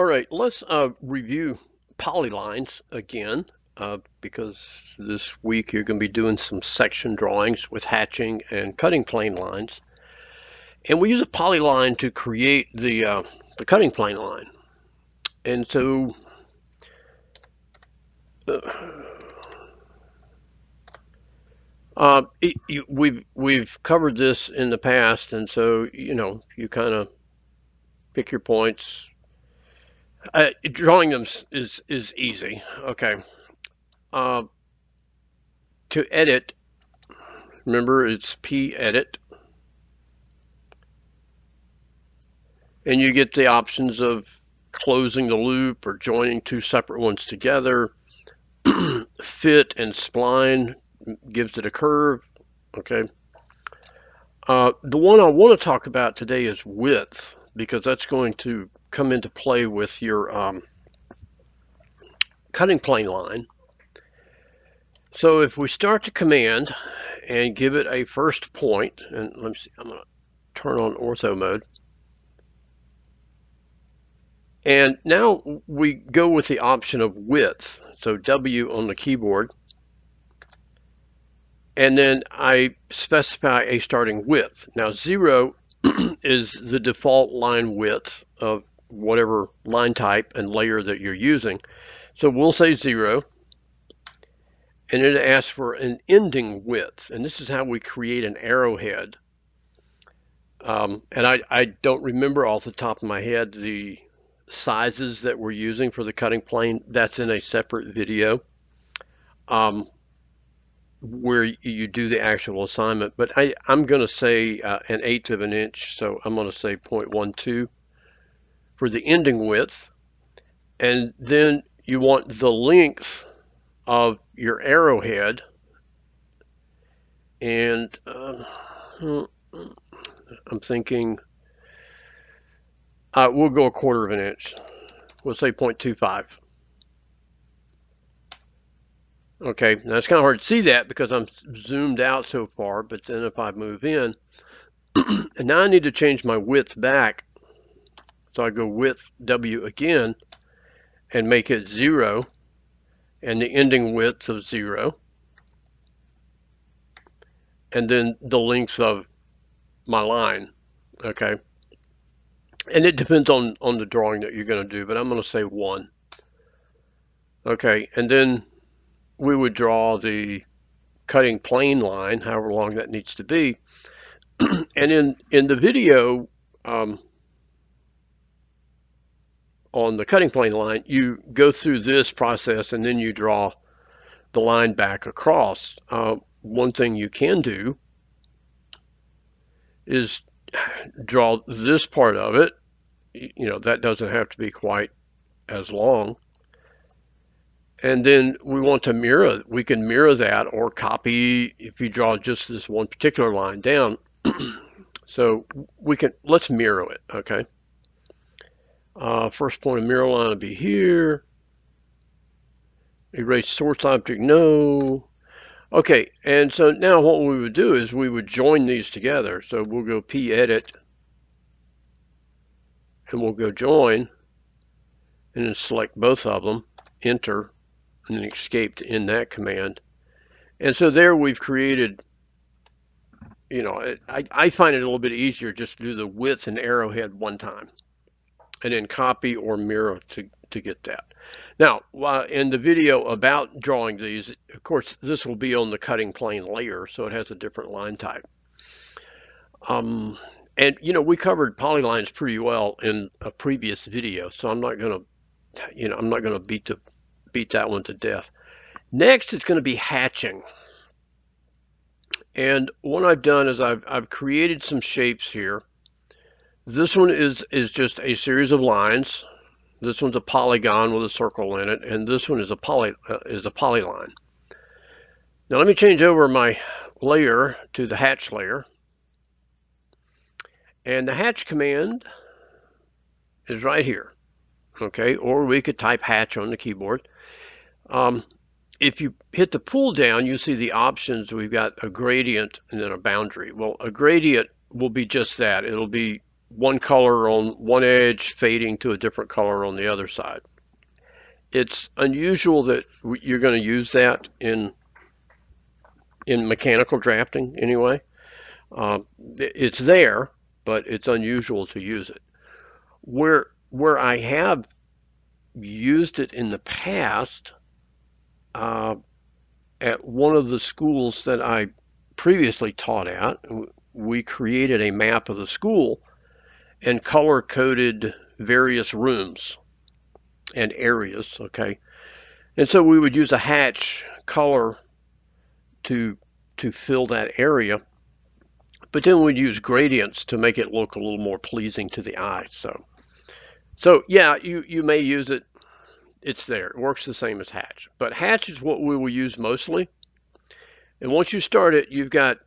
All right, let's review polylines again because this week you're going to be doing some section drawings with hatching and cutting plane lines. And we use a polyline to create the cutting plane line. And so we've covered this in the past, and so you kind of pick your points. Drawing them is easy. Okay. Uh, to edit, remember it's P edit, and you get the options of closing the loop or joining two separate ones together. Fit and spline gives it a curve. Okay. The one I want to talk about today is width, because that's going to come into play with your cutting plane line. So if we start the command and give it a first point, and let me see, I'm going to turn on ortho mode. And now we go with the option of width, so W on the keyboard. And then I specify a starting width. Now 0 is the default line width of whatever line type and layer that you're using. So we'll say 0, and it asks for an ending width. And this is how we create an arrowhead. And I don't remember off the top of my head the sizes that we're using for the cutting plane. That's in a separate video where you do the actual assignment. But I'm going to say an eighth of an inch, so I'm going to say 0.12 for the ending width. And then you want the length of your arrowhead, and I'm thinking we'll go a quarter of an inch. We'll say 0.25. Okay, now it's kind of hard to see that because I'm zoomed out so far, but then if I move in, and now I need to change my width back. So I go width W again and make it 0, and the ending width of 0, and then the length of my line. Okay, and it depends on the drawing that you're going to do, but I'm going to say 1. Okay, and then we would draw the cutting plane line, however long that needs to be. And in the video on the cutting plane line, you go through this process and then you draw the line back across. One thing you can do is draw this part of it. That doesn't have to be quite as long. And then we want to mirror, we can mirror that or copy if you draw just this one particular line down. So let's mirror it, okay? First point of mirror line will be here. Erase source object, no. Okay, and so now what we would do is we would join these together. So we'll go P edit, and we'll go join, and then select both of them, enter, and then escape to end that command. And so there we've created, I find it a little bit easier just to do the width and arrowhead one time, and then copy or mirror to get that. Now, in the video about drawing these, of course, this will be on the cutting plane layer, so it has a different line type. And we covered polylines pretty well in a previous video, so I'm not going to, beat that one to death. Next, it's going to be hatching. And what I've done is I've created some shapes here. This one is just a series of lines. This one's a polygon with a circle in it, and this one is a polyline. Now let me change over my layer to the hatch layer. And the hatch command is right here. Okay, or we could type hatch on the keyboard. If you hit the pull down, you see the options. We've got a gradient and then a boundary. Well, a gradient will be just that. It'll be one color on one edge fading to a different color on the other side. It's unusual that you're going to use that in mechanical drafting anyway. It's there, but it's unusual to use it. Where I have used it in the past, uh, at one of the schools that I previously taught at, we created a map of the school and color coded various rooms and areas. Okay, and so we would use a hatch color to fill that area, but then we'd use gradients to make it look a little more pleasing to the eye. So yeah, you may use it. It's there. It works the same as hatch, but hatch is what we will use mostly. And once you start it, you've got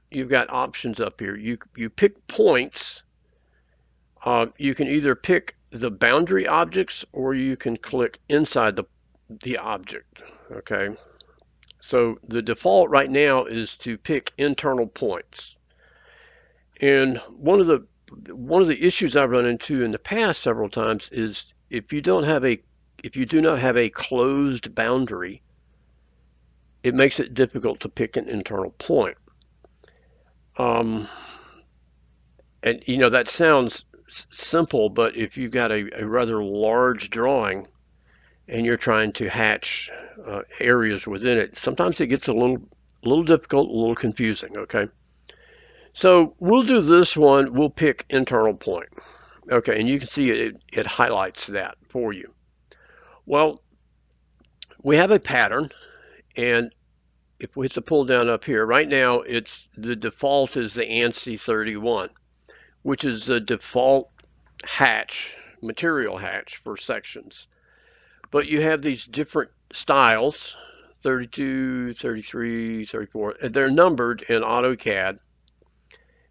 options up here. You pick points. You can either pick the boundary objects or you can click inside the object. Okay. So the default right now is to pick internal points. And one of the issues I've run into in the past several times is if you do not have a closed boundary, it makes it difficult to pick an internal point. Um, and that sounds simple, but if you've got a rather large drawing and you're trying to hatch areas within it, sometimes it gets a little difficult, a little confusing. Okay, so we'll do this one. We'll pick internal point. Okay, and you can see it highlights that for you. Well, we have a pattern, and if we hit the pull down up here, right now it's the default is the ANSI 31, which is the default material hatch for sections. But you have these different styles, 32, 33, 34, and they're numbered in AutoCAD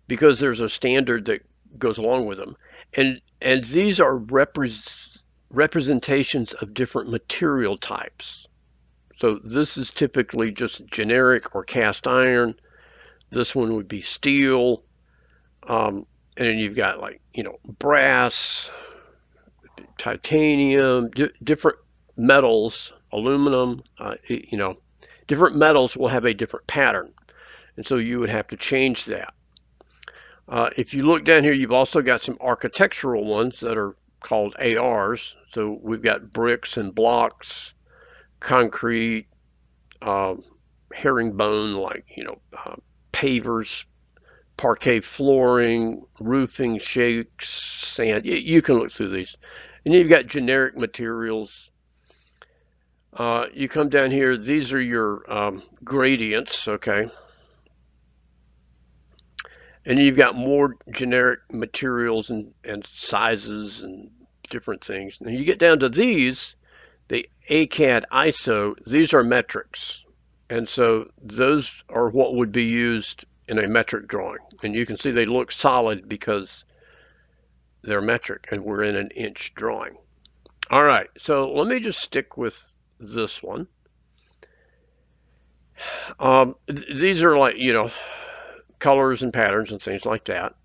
because there's a standard that goes along with them. And these are representations of different material types. So this is typically just generic or cast iron. This one would be steel. And then you've got brass, titanium, different metals, aluminum, different metals will have a different pattern. And so you would have to change that. If you look down here, you've also got some architectural ones that are called ARs. So we've got bricks and blocks, concrete, herringbone, pavers, parquet flooring, roofing, shakes, sand. You can look through these. And you've got generic materials. You come down here, these are your gradients, okay? And you've got more generic materials and sizes and different things. And you get down to these, the ACAD ISO, these are metrics. And so those are what would be used in a metric drawing. And you can see they look solid because they're metric and we're in an inch drawing. All right, so let me just stick with this one. These are colors and patterns and things like that.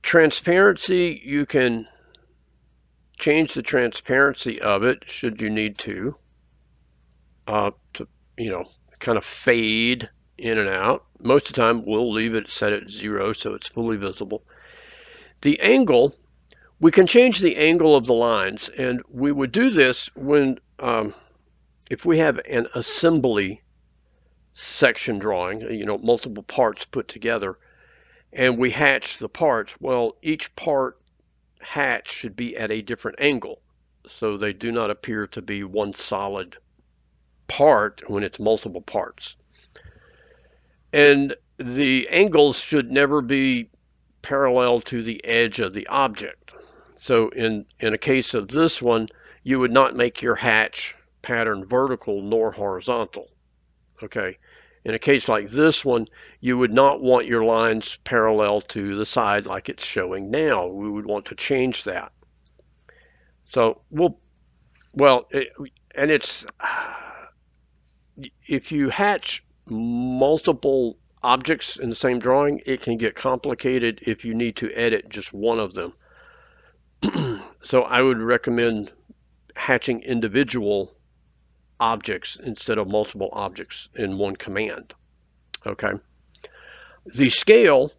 Transparency, you can change the transparency of it should you need to kind of fade in and out. Most of the time we'll leave it set at 0 so it's fully visible. The angle, we can change the angle of the lines, and we would do this when if we have an assembly section drawing, multiple parts put together, and we hatch the parts. Well, each part hatch should be at a different angle, so they do not appear to be one solid part when it's multiple parts. And the angles should never be parallel to the edge of the object. So in a case of this one, you would not make your hatch pattern vertical nor horizontal. Okay. In a case like this one, you would not want your lines parallel to the side like it's showing now. We would want to change that. So if you hatch multiple objects in the same drawing, it can get complicated if you need to edit just one of them. So I would recommend hatching individual objects instead of multiple objects in one command. Okay. The scale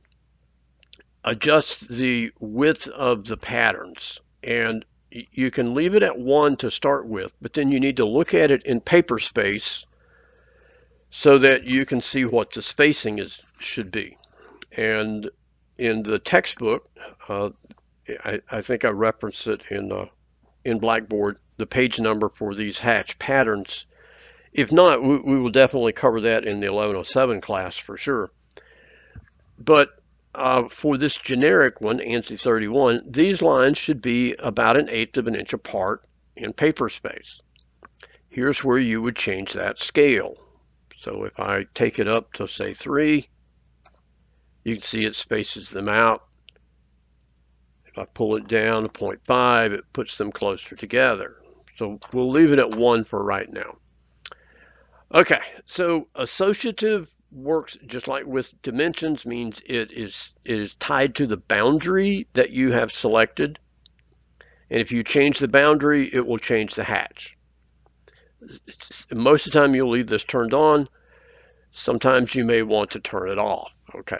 adjusts the width of the patterns, and you can leave it at 1 to start with, but then you need to look at it in paper space so that you can see what the spacing should be. And in the textbook, I think I referenced it in Blackboard, the page number for these hatch patterns. If not, we will definitely cover that in the 1107 class for sure. But for this generic one, ANSI 31, these lines should be about 1/8 of an inch apart in paper space. Here's where you would change that scale. So if I take it up to say 3, you can see it spaces them out. If I pull it down to 0.5, it puts them closer together. So we'll leave it at 1 for right now. Okay, so associative works just like with dimensions, means it is tied to the boundary that you have selected. And if you change the boundary, it will change the hatch. Most of the time you'll leave this turned on. Sometimes you may want to turn it off. Okay.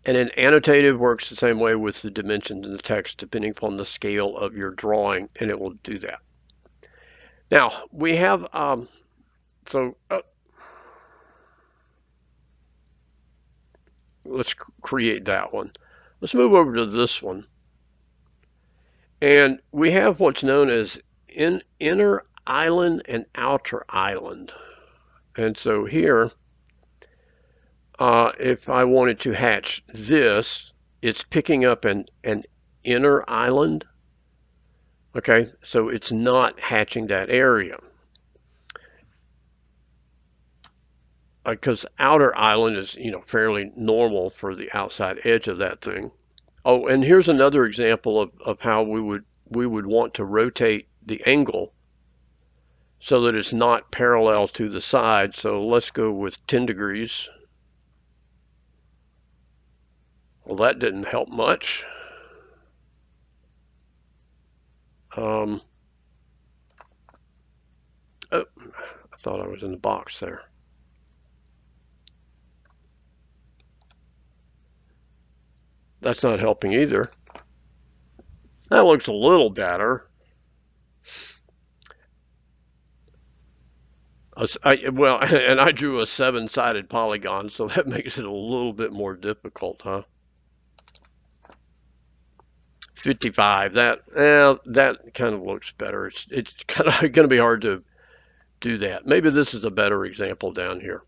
And then annotative works the same way with the dimensions in the text, depending upon the scale of your drawing, and it will do that. Now we have let's create that one. Let's move over to this one. And we have what's known as inner island and outer island. And so here, if I wanted to hatch this, it's picking up an inner island. Okay, so it's not hatching that area. Because outer island is, fairly normal for the outside edge of that thing. Oh, and here's another example of how we would want to rotate the angle so that it's not parallel to the side. So let's go with 10 degrees. Well, that didn't help much. Oh, I thought I was in the box there. That's not helping either. That looks a little better. Well, and I drew a 7-sided polygon, so that makes it a little bit more difficult, huh? 55. That kind of looks better. It's kind of going to be hard to do that. Maybe this is a better example down here.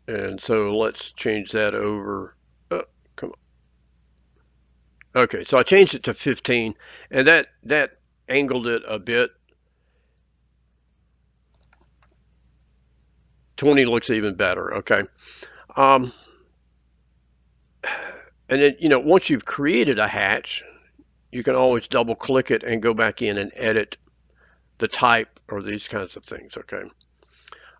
And so let's change that over. Oh, come on. Okay, so I changed it to 15, and that angled it a bit. 20 looks even better. Okay. And then, once you've created a hatch, you can always double click it and go back in and edit the type or these kinds of things. Okay.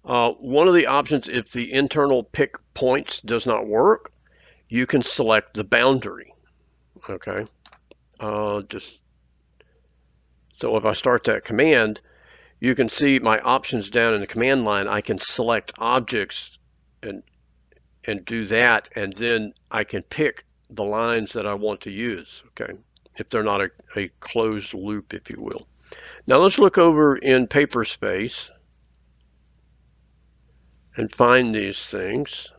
One of the options, if the internal pick points does not work, you can select the boundary. Okay. So if I start that command, you can see my options down in the command line. I can select objects and do that, and then I can pick the lines that I want to use. Okay, if they're not a closed loop, if you will. Now let's look over in paper space and find these things.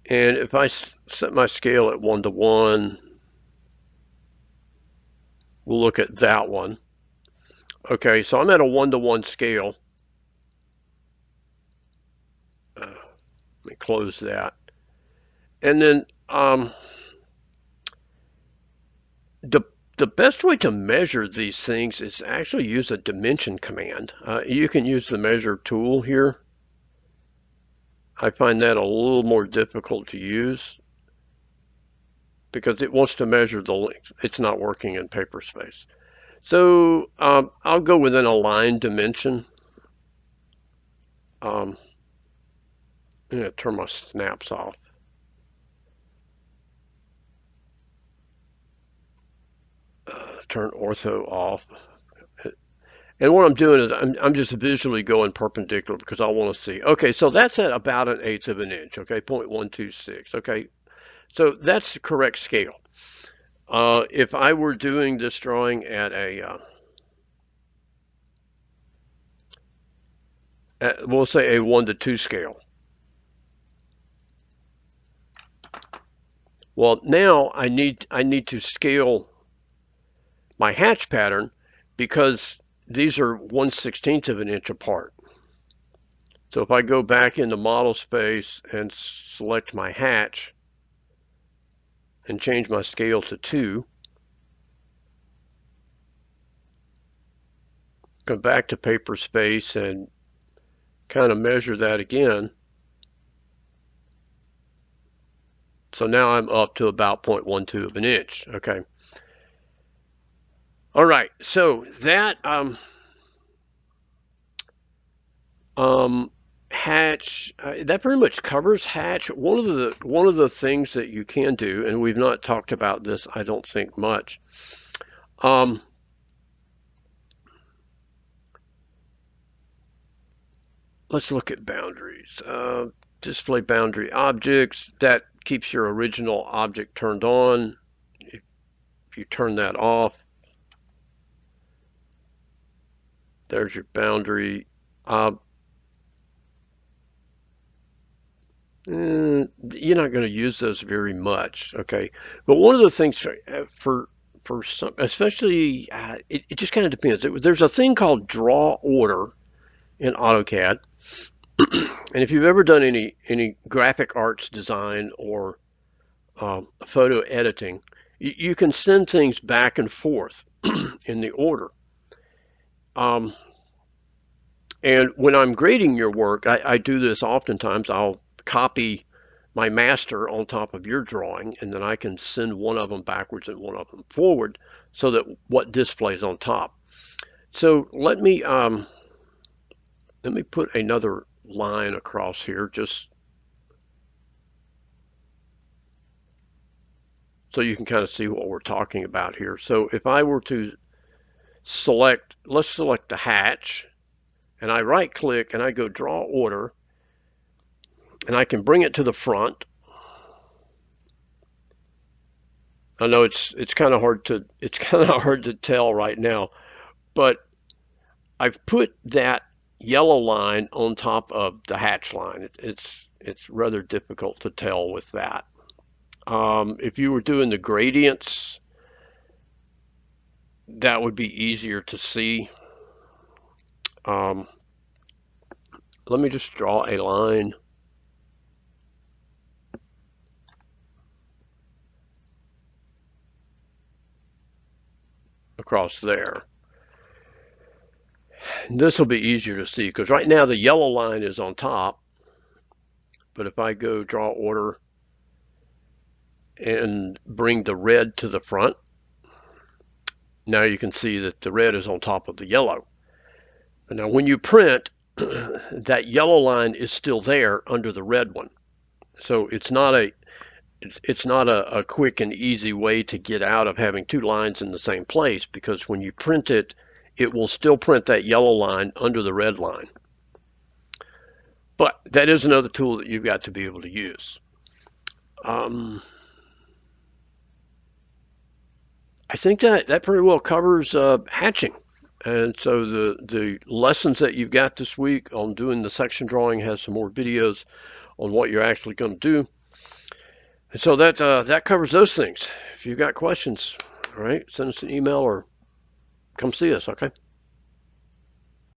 And if I set my scale at 1 to 1, we'll look at that one. Okay, so I'm at a 1 to 1 scale. Let me close that. And then the best way to measure these things is actually use a dimension command. You can use the measure tool here. I find that a little more difficult to use because it wants to measure the length. It's not working in paper space. So I'll go within a line dimension. I'm going to turn my snaps off. Turn ortho off. And what I'm doing is I'm just visually going perpendicular because I want to see. Okay, so that's at about 1/8 of an inch. Okay, 0.126. Okay, so that's the correct scale. If I were doing this drawing at we'll say a 1:2 scale. Well, now I need to scale my hatch pattern because these are 1/16 of an inch apart. So if I go back into model space and select my hatch and change my scale to 2, come back to paper space and kind of measure that again. So now I'm up to about 0.12 of an inch. Okay. All right. So that hatch that pretty much covers hatch. One of the things that you can do, and we've not talked about this, I don't think much. Um, let's look at boundaries. Display boundary objects. That keeps your original object turned on. If you turn that off, there's your boundary. You're not going to use those very much, okay? But one of the things for some, especially, it just kind of depends. There's a thing called draw order in AutoCAD, and if you've ever done any graphic arts design or photo editing, you can send things back and forth in the order. Um, and when I'm grading your work, I do this oftentimes. I'll copy my master on top of your drawing, and then I can send one of them backwards and one of them forward so that what displays on top. So let me put another line across here just so you can kind of see what we're talking about here. So if I were to select, let's select the hatch, and I right click and I go draw order, and I can bring it to the front. I know it's kind of hard to tell right now, but I've put that yellow line on top of the hatch line. It's rather difficult to tell with that. If you were doing the gradients, that would be easier to see. Um, let me just draw a line across there. And this will be easier to see because right now the yellow line is on top, but if I go draw order and bring the red to the front, now you can see that the red is on top of the yellow. But now when you print, that yellow line is still there under the red one. So it's not a quick and easy way to get out of having two lines in the same place, because when you print it, it will still print that yellow line under the red line. But that is another tool that you've got to be able to use. I think that pretty well covers hatching. And so the lessons that you've got this week on doing the section drawing has some more videos on what you're actually going to do. And so that covers those things. If you've got questions, all right, send us an email or come see us, okay?